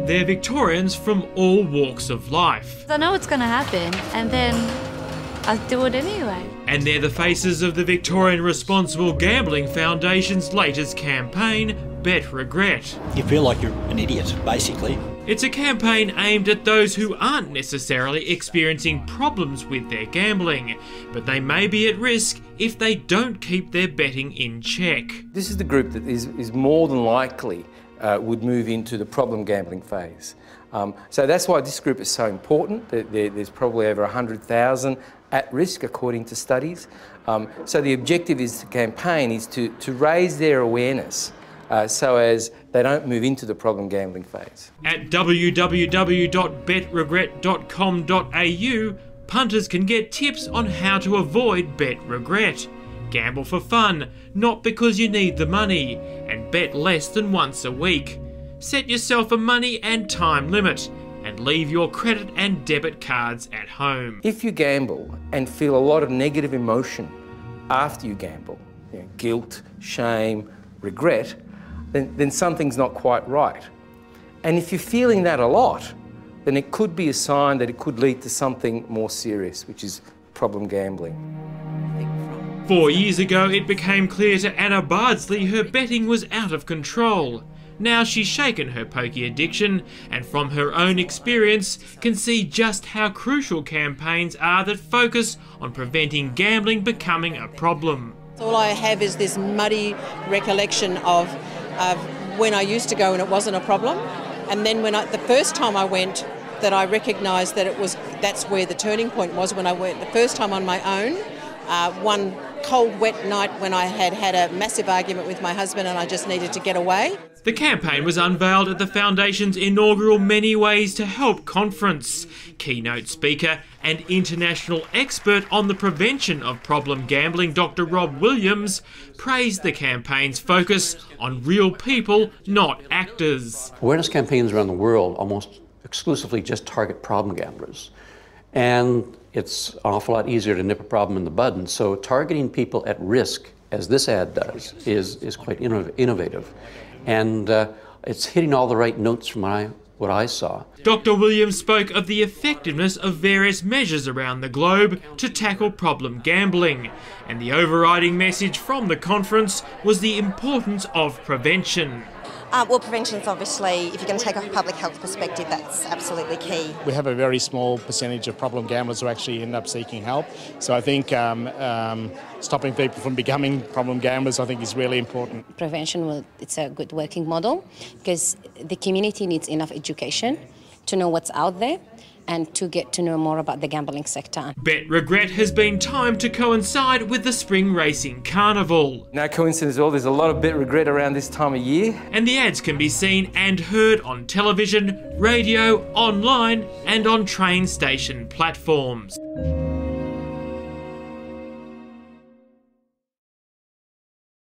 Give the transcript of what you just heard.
They're Victorians from all walks of life. I know it's going to happen, and then I do it anyway. And they're the faces of the Victorian Responsible Gambling Foundation's latest campaign, Bet Regret. You feel like you're an idiot, basically. It's a campaign aimed at those who aren't necessarily experiencing problems with their gambling, but they may be at risk if they don't keep their betting in check. This is the group that is more than likely would move into the problem gambling phase. So that's why this group is so important. There's probably over 100,000 at risk, according to studies. So the objective is the campaign is to raise their awareness so as they don't move into the problem gambling phase. At www.betregret.com.au, punters can get tips on how to avoid bet regret. Gamble for fun, not because you need the money, and bet less than once a week. Set yourself a money and time limit, and leave your credit and debit cards at home. If you gamble and feel a lot of negative emotion after you gamble, guilt, shame, regret, then something's not quite right. And if you're feeling that a lot, then it could be a sign that it could lead to something more serious, which is problem gambling. 4 years ago, it became clear to Anna Bardsley her betting was out of control. Now she's shaken her pokey addiction, and from her own experience can see just how crucial campaigns are that focus on preventing gambling becoming a problem. All I have is this muddy recollection of when I used to go and it wasn't a problem, and then the first time I went, that I recognised that that's where the turning point was when I went the first time on my own. One cold, wet night when I had a massive argument with my husband and I just needed to get away. The campaign was unveiled at the Foundation's inaugural Many Ways to Help conference. Keynote speaker and international expert on the prevention of problem gambling, Dr. Rob Williams, praised the campaign's focus on real people, not actors. Awareness campaigns around the world almost exclusively just target problem gamblers. And it's an awful lot easier to nip a problem in the bud. And so targeting people at risk, as this ad does, is quite innovative. And it's hitting all the right notes from what I saw. Dr. Williams spoke of the effectiveness of various measures around the globe to tackle problem gambling. And the overriding message from the conference was the importance of prevention. Well, prevention is obviously, if you're going to take a public health perspective, that's absolutely key. We have a very small percentage of problem gamblers who actually end up seeking help. So I think stopping people from becoming problem gamblers, I think, is really important. Prevention, it's a good working model because the community needs enough education to know what's out there and to get to know more about the gambling sector. Bet Regret has been timed to coincide with the Spring Racing Carnival. No coincidence at all, there's a lot of Bet Regret around this time of year. And the ads can be seen and heard on television, radio, online and on train station platforms.